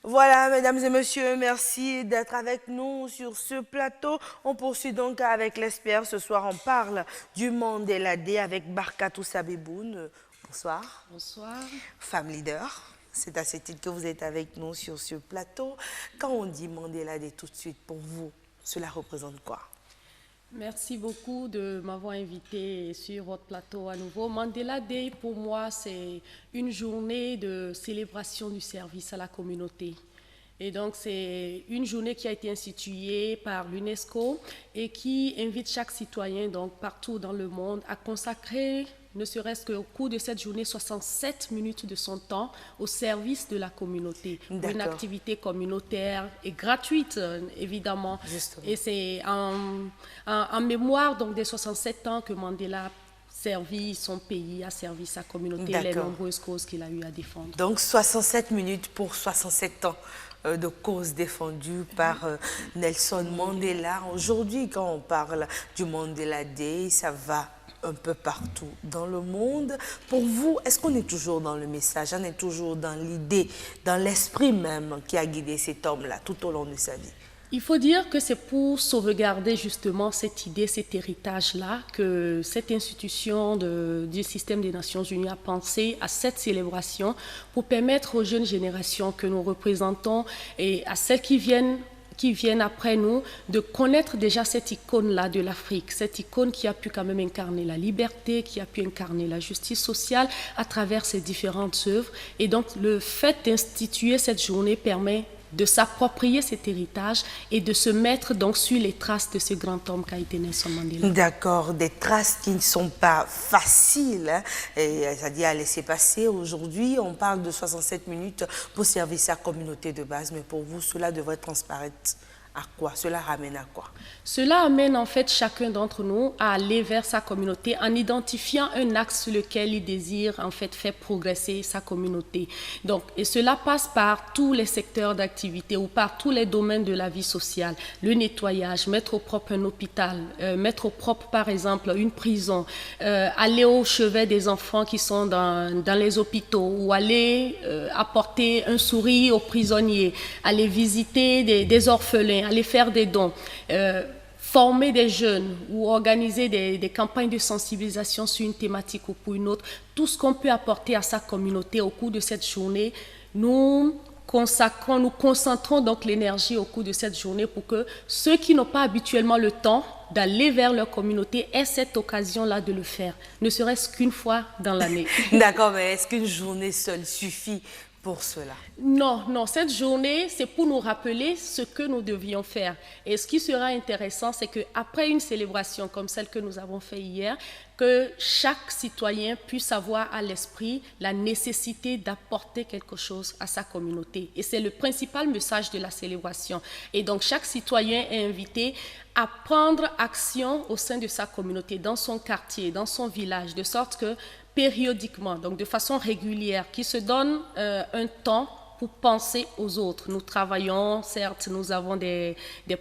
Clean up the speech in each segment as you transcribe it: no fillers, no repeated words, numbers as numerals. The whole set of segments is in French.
Voilà, mesdames et messieurs, merci d'être avec nous sur ce plateau. On poursuit donc avec l'expert. Ce soir, on parle du Mandela Day avec Barkatou Sabeboun. Bonsoir. Bonsoir. Femme leader. C'est à ce titre que vous êtes avec nous sur ce plateau. Quand on dit Mandela Day tout de suite, pour vous, cela représente quoi? Merci beaucoup de m'avoir invité sur votre plateau à nouveau. Mandela Day, pour moi, c'est une journée de célébration du service à la communauté. Et donc, c'est une journée qui a été instituée par l'UNESCO et qui invite chaque citoyen, donc partout dans le monde, à consacrer, ne serait-ce qu'au cours de cette journée, 67 minutes de son temps au service de la communauté. Une activité communautaire et gratuite, évidemment. Justement. Et c'est en mémoire donc, des 67 ans que Mandela a servi son pays, a servi sa communauté, les nombreuses causes qu'il a eu à défendre. Donc 67 minutes pour 67 ans de causes défendues par Nelson Mandela. Aujourd'hui, quand on parle du Mandela Day, ça va un peu partout dans le monde. Pour vous, est-ce qu'on est toujours dans le message, on est toujours dans l'idée, dans l'esprit même qui a guidé cet homme-là tout au long de sa vie? Il faut dire que c'est pour sauvegarder justement cette idée, cet héritage-là, que cette institution du système des Nations Unies a pensé à cette célébration pour permettre aux jeunes générations que nous représentons et à celles qui viennent après nous, de connaître déjà cette icône-là de l'Afrique, cette icône qui a pu quand même incarner la liberté, qui a pu incarner la justice sociale à travers ses différentes œuvres. Et donc, le fait d'instituer cette journée permet de s'approprier cet héritage et de se mettre donc sur les traces de ce grand homme qu'a été Nelson Mandela. D'accord, des traces qui ne sont pas faciles, hein, c'est-à-dire à laisser passer. Aujourd'hui, on parle de 67 minutes pour servir sa communauté de base, mais pour vous, cela devrait transparaître à quoi? Cela ramène à quoi? Cela amène en fait chacun d'entre nous à aller vers sa communauté en identifiant un axe sur lequel il désire en fait faire progresser sa communauté. Donc, et cela passe par tous les secteurs d'activité ou par tous les domaines de la vie sociale. Le nettoyage, mettre au propre un hôpital, mettre au propre par exemple une prison, aller au chevet des enfants qui sont dans les hôpitaux ou aller apporter un sourire aux prisonniers, aller visiter des orphelins, aller faire des dons, former des jeunes ou organiser des campagnes de sensibilisation sur une thématique ou pour une autre, tout ce qu'on peut apporter à sa communauté au cours de cette journée, nous concentrons donc l'énergie au cours de cette journée pour que ceux qui n'ont pas habituellement le temps d'aller vers leur communauté aient cette occasion-là de le faire, ne serait-ce qu'une fois dans l'année. D'accord, mais est-ce qu'une journée seule suffit pour cela? Non, non, cette journée, c'est pour nous rappeler ce que nous devions faire. Et ce qui sera intéressant, c'est qu'après une célébration comme celle que nous avons faite hier, que chaque citoyen puisse avoir à l'esprit la nécessité d'apporter quelque chose à sa communauté. Et c'est le principal message de la célébration. Et donc, chaque citoyen est invité à prendre action au sein de sa communauté, dans son quartier, dans son village, de sorte que périodiquement, donc de façon régulière, qui se donne un temps pour penser aux autres. Nous travaillons, certes, nous avons des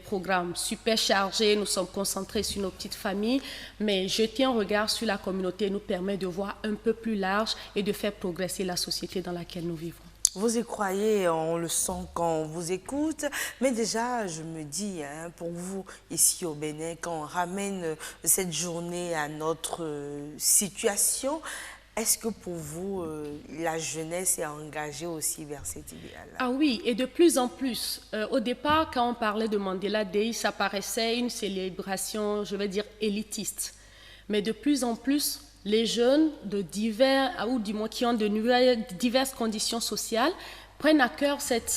programmes super chargés, nous sommes concentrés sur nos petites familles, mais jeter un regard sur la communauté nous permet de voir un peu plus large et de faire progresser la société dans laquelle nous vivons. Vous y croyez, on le sent quand on vous écoute, mais déjà, je me dis, hein, pour vous, ici au Bénin, quand on ramène cette journée à notre situation, est-ce que pour vous, la jeunesse est engagée aussi vers cet idéal-là? Ah oui, et de plus en plus. Au départ, quand on parlait de Mandela Day, ça paraissait une célébration, je vais dire, élitiste. Mais de plus en plus, les jeunes de divers, ou du moins qui ont de diverses conditions sociales, prennent à cœur cette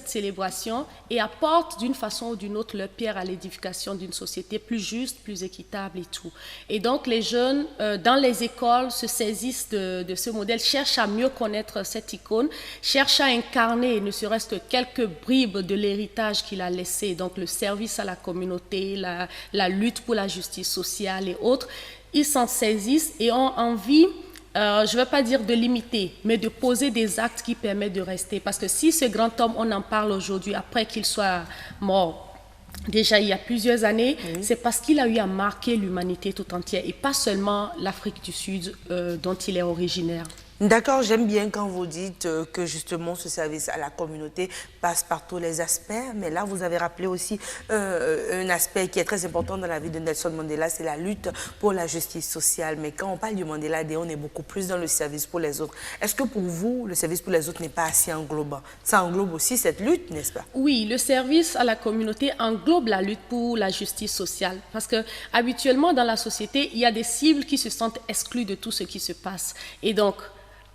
célébration et apportent d'une façon ou d'une autre leur pierre à l'édification d'une société plus juste, plus équitable et tout. Et donc les jeunes, dans les écoles, se saisissent de ce modèle, cherchent à mieux connaître cette icône, cherchent à incarner, ne serait-ce que quelques bribes de l'héritage qu'il a laissé, donc le service à la communauté, la lutte pour la justice sociale et autres. Ils s'en saisissent et ont envie, je ne vais pas dire de limiter, mais de poser des actes qui permettent de rester. Parce que si ce grand homme, on en parle aujourd'hui, après qu'il soit mort, déjà il y a plusieurs années, c'est parce qu'il a eu à marquer l'humanité tout entière et pas seulement l'Afrique du Sud dont il est originaire. D'accord, j'aime bien quand vous dites que justement ce service à la communauté passe par tous les aspects, mais là vous avez rappelé aussi un aspect qui est très important dans la vie de Nelson Mandela, c'est la lutte pour la justice sociale. Mais quand on parle du Mandela Day, on est beaucoup plus dans le service pour les autres. Est-ce que pour vous, le service pour les autres n'est pas assez englobant? Ça englobe aussi cette lutte, n'est-ce pas? Oui, le service à la communauté englobe la lutte pour la justice sociale parce que habituellement dans la société, il y a des cibles qui se sentent exclues de tout ce qui se passe. Et donc,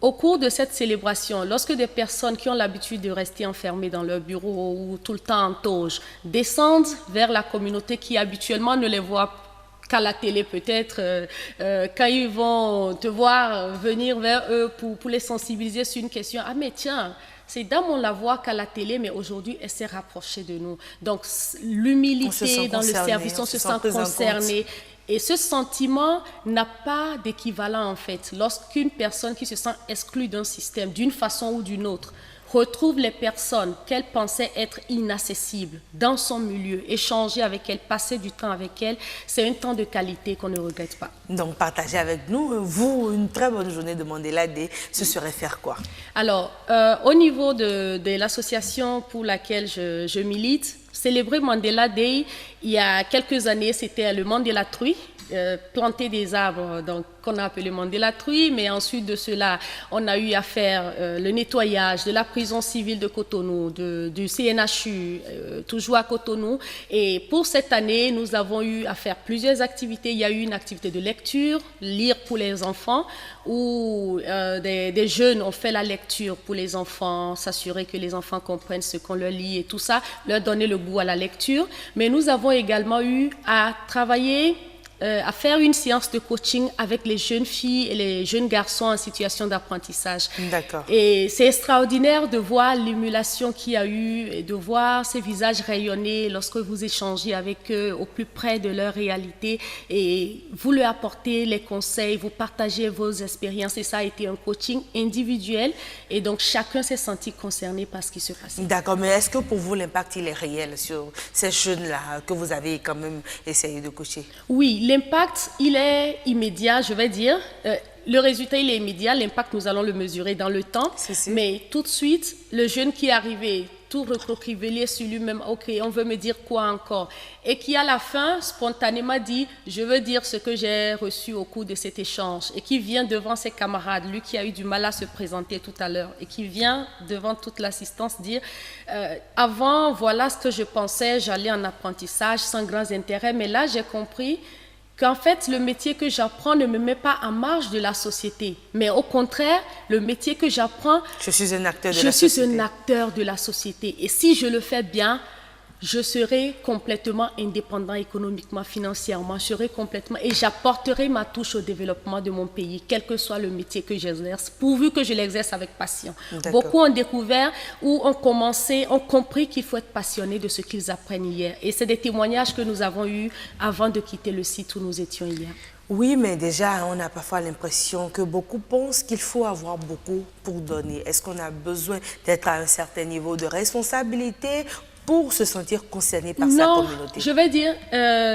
au cours de cette célébration, lorsque des personnes qui ont l'habitude de rester enfermées dans leur bureau ou tout le temps en toge descendent vers la communauté qui habituellement ne les voit qu'à la télé peut-être, quand ils vont te voir venir vers eux pour les sensibiliser sur une question, ah mais tiens, c'est dame on la voit qu'à la télé, mais aujourd'hui elle s'est rapprochée de nous. Donc l'humilité dans le service, on se sent concerné. Et ce sentiment n'a pas d'équivalent en fait. Lorsqu'une personne qui se sent exclue d'un système, d'une façon ou d'une autre, retrouve les personnes qu'elle pensait être inaccessibles dans son milieu, échanger avec elles, passer du temps avec elles, c'est un temps de qualité qu'on ne regrette pas. Donc partagez avec nous, vous, une très bonne journée de Mandela Day, ce serait faire quoi? Alors, au niveau de l'association pour laquelle je milite, célébrer Mandela Day, il y a quelques années, c'était le Mandela Tree, planter des arbres qu'on a appelé Mandela Tree, mais ensuite de cela, on a eu à faire le nettoyage de la prison civile de Cotonou, du CNHU, toujours à Cotonou. Et pour cette année, nous avons eu à faire plusieurs activités. Il y a eu une activité de lecture, lire pour les enfants, où des jeunes ont fait la lecture pour les enfants, s'assurer que les enfants comprennent ce qu'on leur lit et tout ça, leur donner le goût à la lecture. Mais nous avons également eu à travailler à faire une séance de coaching avec les jeunes filles et les jeunes garçons en situation d'apprentissage. D'accord. Et c'est extraordinaire de voir l'émulation qu'il y a eu et de voir ces visages rayonner lorsque vous échangez avec eux au plus près de leur réalité et vous leur apportez les conseils, vous partagez vos expériences et ça a été un coaching individuel et donc chacun s'est senti concerné par ce qui se passait. D'accord, mais est-ce que pour vous l'impact il est réel sur ces jeunes-là que vous avez quand même essayé de coacher? Oui, l'impact, il est immédiat, je vais dire. Le résultat, il est immédiat. L'impact, nous allons le mesurer dans le temps. Mais tout de suite, le jeune qui est arrivé, tout recroquevillé sur lui-même, ok, on veut me dire quoi encore? Et qui, à la fin, spontanément dit, je veux dire ce que j'ai reçu au cours de cet échange. Et qui vient devant ses camarades, lui qui a eu du mal à se présenter tout à l'heure, et qui vient devant toute l'assistance dire, avant, voilà ce que je pensais, j'allais en apprentissage sans grands intérêts, mais là, j'ai compris qu'en fait, le métier que j'apprends ne me met pas en marge de la société. Mais au contraire, le métier que j'apprends, je suis un acteur de la société. Et si je le fais bien, je serai complètement indépendant économiquement, financièrement, je serai complètement et j'apporterai ma touche au développement de mon pays, quel que soit le métier que j'exerce, pourvu que je l'exerce avec passion. Beaucoup ont découvert ou ont compris qu'il faut être passionné de ce qu'ils apprennent hier. Et c'est des témoignages que nous avons eus avant de quitter le site où nous étions hier. Oui, mais déjà, on a parfois l'impression que beaucoup pensent qu'il faut avoir beaucoup pour donner. Est-ce qu'on a besoin d'être à un certain niveau de responsabilité pour se sentir concerné par sa communauté? Non, je vais dire,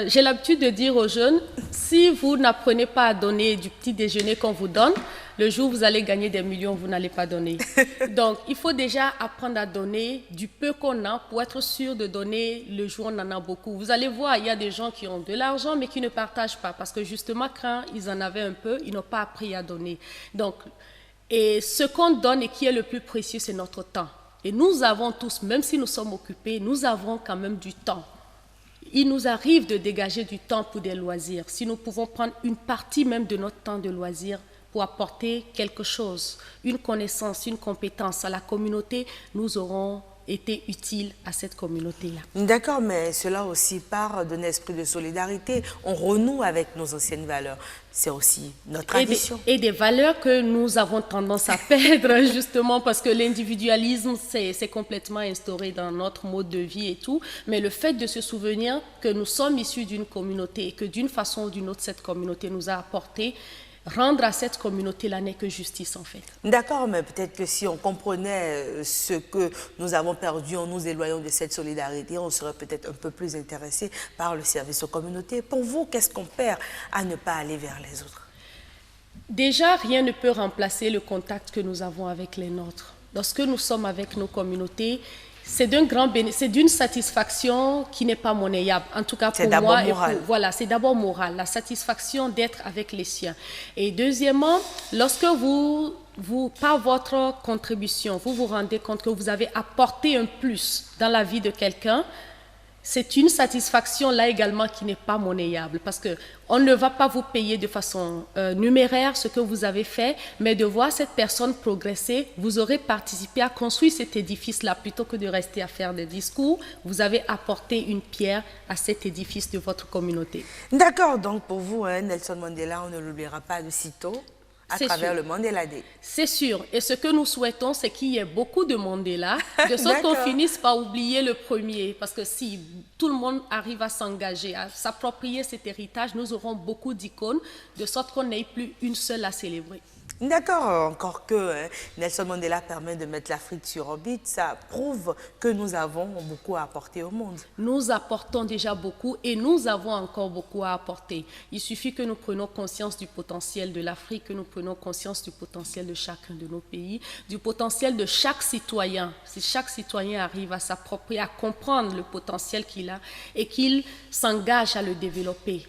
j'ai l'habitude de dire aux jeunes, si vous n'apprenez pas à donner du petit déjeuner qu'on vous donne, le jour où vous allez gagner des millions, vous n'allez pas donner. Donc, il faut déjà apprendre à donner du peu qu'on a pour être sûr de donner le jour où on en a beaucoup. Vous allez voir, il y a des gens qui ont de l'argent mais qui ne partagent pas parce que justement, quand ils en avaient un peu, ils n'ont pas appris à donner. Donc, et ce qu'on donne et qui est le plus précieux, c'est notre temps. Et nous avons tous, même si nous sommes occupés, nous avons quand même du temps. Il nous arrive de dégager du temps pour des loisirs. Si nous pouvons prendre une partie même de notre temps de loisirs pour apporter quelque chose, une connaissance, une compétence à la communauté, nous aurons été utiles à cette communauté-là. D'accord, mais cela aussi part d'un esprit de solidarité. On renoue avec nos anciennes valeurs. C'est aussi notre tradition. Et des valeurs que nous avons tendance à perdre, justement, parce que l'individualisme, c'est complètement instauré dans notre mode de vie et tout. Mais le fait de se souvenir que nous sommes issus d'une communauté et que d'une façon ou d'une autre, cette communauté nous a apporté, rendre à cette communauté-là n'est que justice, en fait. D'accord, mais peut-être que si on comprenait ce que nous avons perdu en nous éloignant de cette solidarité, on serait peut-être un peu plus intéressé par le service aux communautés. Pour vous, qu'est-ce qu'on perd à ne pas aller vers les autres? Déjà, rien ne peut remplacer le contact que nous avons avec les nôtres. Lorsque nous sommes avec nos communautés, c'est d'une satisfaction qui n'est pas monnayable, en tout cas pour moi. Voilà, c'est d'abord moral, la satisfaction d'être avec les siens. Et deuxièmement, lorsque par votre contribution, vous vous rendez compte que vous avez apporté un plus dans la vie de quelqu'un, c'est une satisfaction là également qui n'est pas monnayable parce qu'on ne va pas vous payer de façon numéraire ce que vous avez fait, mais de voir cette personne progresser, vous aurez participé à construire cet édifice-là plutôt que de rester à faire des discours. Vous avez apporté une pierre à cet édifice de votre communauté. D'accord, donc pour vous, hein, Nelson Mandela, on ne l'oubliera pas de sitôt à travers le Mandela Day. C'est sûr. Et ce que nous souhaitons, c'est qu'il y ait beaucoup de Mandela, de sorte qu'on finisse par oublier le premier. Parce que si tout le monde arrive à s'engager, à s'approprier cet héritage, nous aurons beaucoup d'icônes, de sorte qu'on n'ait plus une seule à célébrer. D'accord, encore que Nelson Mandela permet de mettre l'Afrique sur orbite, ça prouve que nous avons beaucoup à apporter au monde. Nous apportons déjà beaucoup et nous avons encore beaucoup à apporter. Il suffit que nous prenions conscience du potentiel de l'Afrique, que nous prenions conscience du potentiel de chacun de nos pays, du potentiel de chaque citoyen. Si chaque citoyen arrive à s'approprier, à comprendre le potentiel qu'il a et qu'il s'engage à le développer,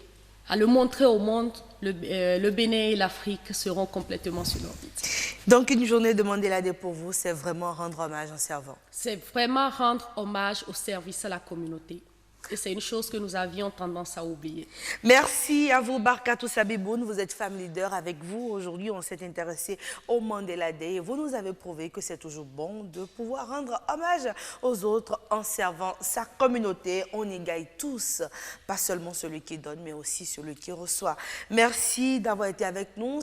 à le montrer au monde, le Bénin et l'Afrique seront complètement sur l'orbite. Donc une journée de Mandela Day pour vous, c'est vraiment rendre hommage en servant. C'est vraiment rendre hommage au service à la communauté. Et c'est une chose que nous avions tendance à oublier. Merci à vous, Barkatou Sabiboun. Vous êtes femme leader. Avec vous, aujourd'hui, on s'est intéressé au Mandela Day. Vous nous avez prouvé que c'est toujours bon de pouvoir rendre hommage aux autres en servant sa communauté. On égaye tous, pas seulement celui qui donne, mais aussi celui qui reçoit. Merci d'avoir été avec nous.